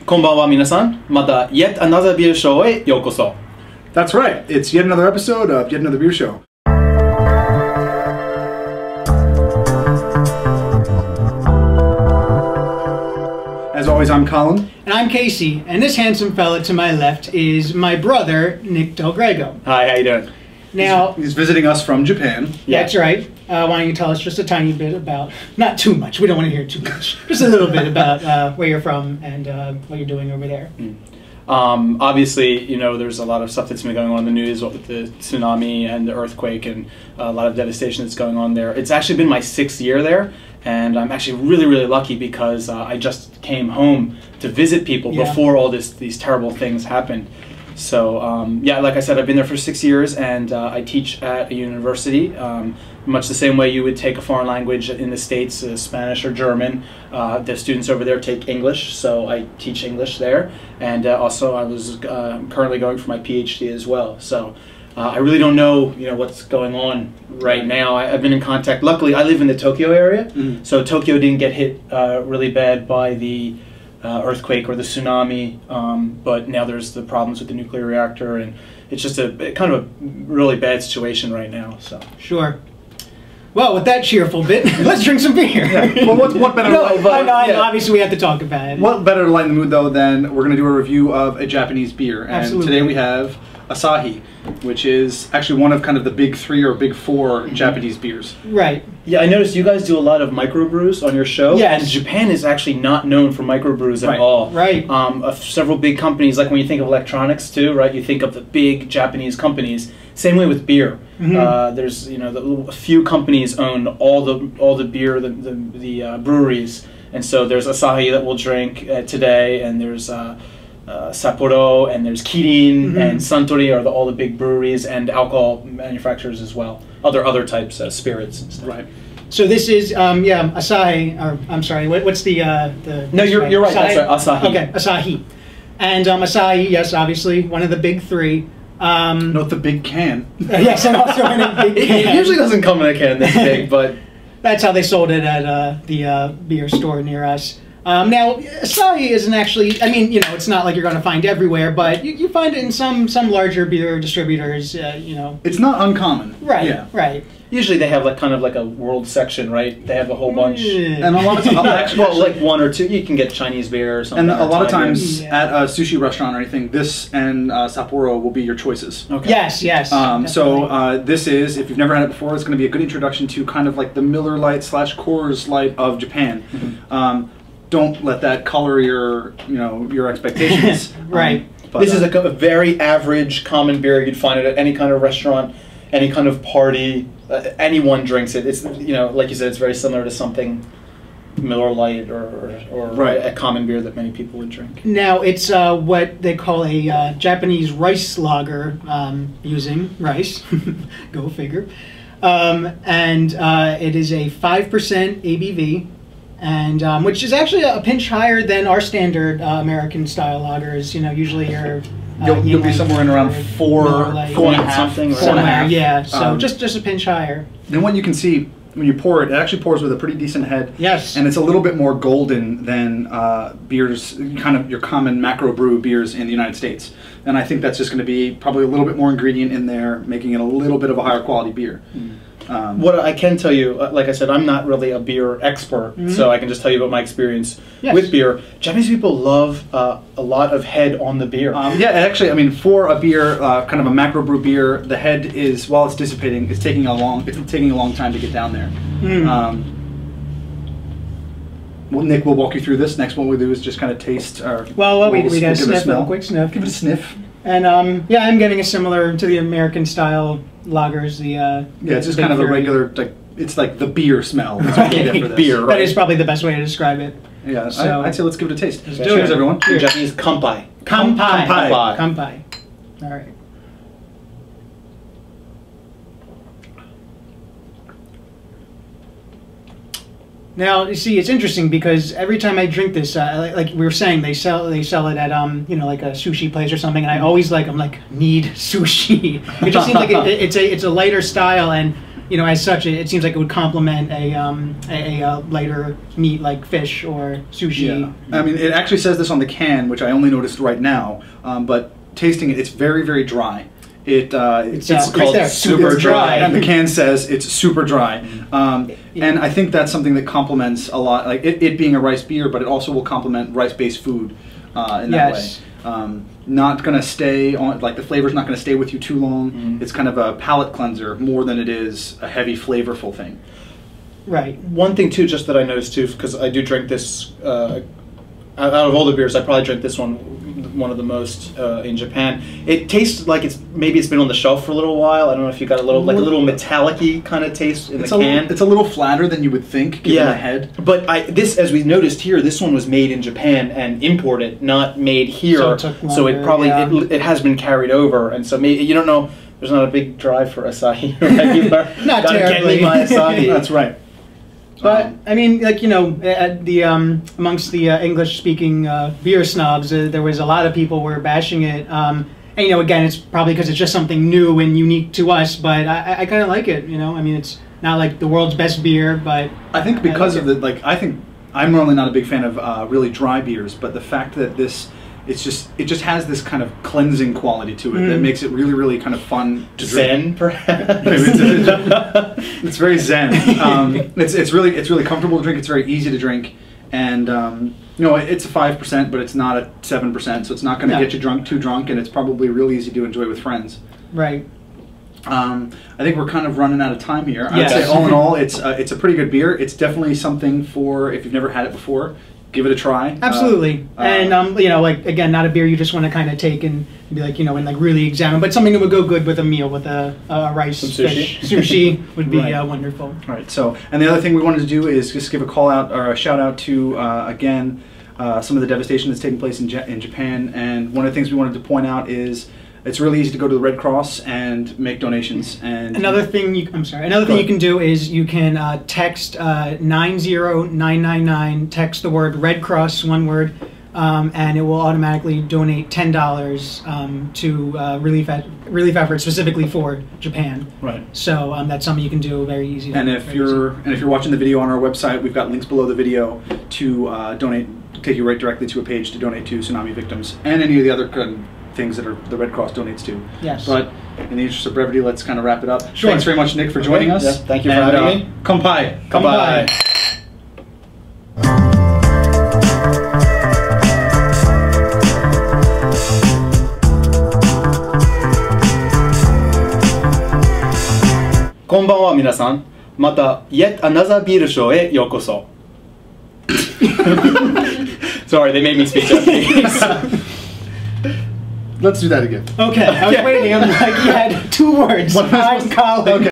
こんばんは皆さん。また Yet Another Beer Show へようこそ。 That's right. It's yet another episode of Yet Another Beer Show. As always, I'm Colin. And I'm Kasey, and this handsome fella to my left is my brother, Nick Del Grego. Hi, how you doing? Now, He's visiting us from Japan. Yeah. that's right. Why don't you tell us just a tiny bit about, not too much, we don't want to hear too much, just a little bit about where you're from and what you're doing over there. Obviously, you know, there's a lot of stuff that's been going on in the news with the tsunami and the earthquake and a lot of devastation that's going on there. It's actually been my 6th year there, and I'm actually really, really lucky because I just came home to visit people before all these terrible things happened. So, yeah, like I said, I've been there for 6 years, and I teach at a university, much the same way you would take a foreign language in the States, Spanish or German. The students over there take English, so I teach English there. And also I was currently going for my PhD as well. So I really don't know, what's going on right now. I've been in contact. Luckily, I live in the Tokyo area, so Tokyo didn't get hit really bad by the earthquake or the tsunami, but now there's the problems with the nuclear reactor, and it's just a kind of a really bad situation right now. So Sure. Well, with that cheerful bit, let's drink some beer. Yeah. Well, what better? Obviously we have to talk about it. What better to lighten the mood though than we're going to do a review of a Japanese beer, and Absolutely. today we have Asahi, which is actually one of kind of the big 3 or big 4 Japanese beers. Right. yeah, I noticed you guys do a lot of microbrews on your show. Yes. And Japan is actually not known for microbrews at all. Right. Several big companies, like when you think of electronics too, right? You think of the big Japanese companies. Same way with beer. There's a few companies own all the beer, the breweries, and so there's Asahi that we'll drink today, and there's Sapporo, and there's Kirin and Suntory are all the big breweries and alcohol manufacturers as well. Other types of spirits and stuff. Right. So this is, Asahi, or I'm sorry, what's the No, you're right. That's right. Asahi. Okay, Asahi. And Asahi, yes, obviously, one of the big 3. Note the big can. Yes, and also in a big can. It usually doesn't come in a can this big, but That's how they sold it at the beer store near us. Now, Asahi isn't actually, I mean, it's not like you're going to find everywhere, but you find it in some larger beer distributors, It's not uncommon. Right, Yeah. right. usually they have kind of like a world section, right? They have a whole bunch. And a lot of times, Well, like 1 or 2, you can get Chinese beer or something. and a lot of times Yeah. at a sushi restaurant or anything, this and Sapporo will be your choices. Okay. Yes. So this is, if you've never had it before, it's going to be a good introduction to kind of like the Miller Lite / Coors Light of Japan. Don't let that color your expectations. Right. But, This is a very average common beer you'd find it at any kind of restaurant, any kind of party. Anyone drinks it. It's like you said, it's very similar to something Miller Lite or Right. a common beer that many people would drink. Now, it's what they call a Japanese rice lager, using rice. Go figure. And it is a 5% ABV. And which is actually a pinch higher than our standard American style lagers. Usually you'll be somewhere in around 4 and a half, something, right? 4 and a half. Yeah, so just a pinch higher. Then what you can see when you pour it, it actually pours with a pretty decent head. Yes. And it's a little bit more golden than beers, kind of your common macro brew beers in the United States. And I think that's just going to be probably a little bit more ingredient in there, making it a little bit of a higher quality beer. What I can tell you, like I said, I'm not really a beer expert, so I can just tell you about my experience with beer. Japanese people love a lot of head on the beer. Yeah, actually, I mean, for a beer, kind of a macro brew beer, the head is, while it's dissipating, it's taking a long time to get down there. Well, Nick will walk you through this. Next one we'll do is just kind of taste. We got a sniff, a quick sniff. Give it a sniff. And yeah, I'm getting a similar to the American style lagers. Yeah, it's just kind of a regular, it's like the beer smell. That's what you get for this. Beer, right? That is probably the best way to describe it. Yeah, So- I'd say let's give it a taste. Let's do Cheers, it. everyone. Cheers. Japanese kanpai. Kanpai. Kanpai. Kanpai. All right. Now, you see, it's interesting because every time I drink this, like we were saying, they sell it at like a sushi place or something, and I always I'm like, need sushi. It just seems like it's a lighter style, and you know, as such, it seems like it would complement a lighter meat like fish or sushi. Yeah. I mean, it actually says this on the can, which I only noticed right now, but tasting it, it's very, very dry. It's called right Super Dry. And the can says it's super dry. And I think that's something that complements a lot, like it being a rice beer, but it also will complement rice-based food in that way. Not going to stay on, like the flavor's not going to stay with you too long. It's kind of a palate cleanser more than it is a heavy, flavorful thing. Right. One thing too, just that I noticed too, because I do drink this, out of all the beers, I probably drink this one of the most in Japan. It tastes like it's been on the shelf for a little while. I don't know if you got a little metallic-y kind of taste in the can. It's a little flatter than you would think, given the head. But this, as we noticed here, this one was made in Japan and imported, not made here. So it took longer, so it probably it has been carried over, and so maybe you don't know. There's not a big drive for Asahi. Right? Not terribly. Get me my Asahi. That's right. But I mean, like, you know, at the amongst the English-speaking beer snobs, there was a lot of people were bashing it. And you know, again, it's probably because it's just something new and unique to us. But I kind of like it. You know, I mean, it's not like the world's best beer, but I think because of I think I'm normally not a big fan of really dry beers, but the fact that it just has this kind of cleansing quality to it that makes it really, really kind of fun to Zen, drink. perhaps. It's very zen. It's really comfortable to drink. It's very easy to drink, and you know, it's a 5%, but it's not a 7%, so it's not going to get you too drunk, and it's probably really easy to enjoy with friends. right. I think we're kind of running out of time here. Yes. I'd say all in all, it's a pretty good beer. It's definitely something for if you've never had it before. Give it a try. Absolutely. And, you know, like, again, not a beer you just want to kind of take and be like, you know, and like really examine, but something that would go good with a meal, with a rice, fish, sushi would be wonderful. All right. So, and the other thing we wanted to do is just give a call out or a shout out to, again, some of the devastation that's taking place in Japan. And one of the things we wanted to point out is it's really easy to go to the Red Cross and make donations. And another thing you can do is you can text 90999, text the word Red Cross, one word, and it will automatically donate $10 to relief efforts specifically for Japan. Right. So that's something you can do very easy. And if you're watching the video on our website, we've got links below the video to donate, take you right directly to a page to donate to tsunami victims and any of the other things that the Red Cross donates to. Yes. But in the interest of brevity, let's kind of wrap it up. Sure. Thanks very much, Nick, for joining us. Yes, thank you for having me. Kanpai. Kanpai. Konbanwa, minasan. Mata yet another beer show e yokoso. Sorry, they made me speak Japanese. Let's do that again. Okay, I was waiting. I'm like, you had two words. Hi, Colin. Okay.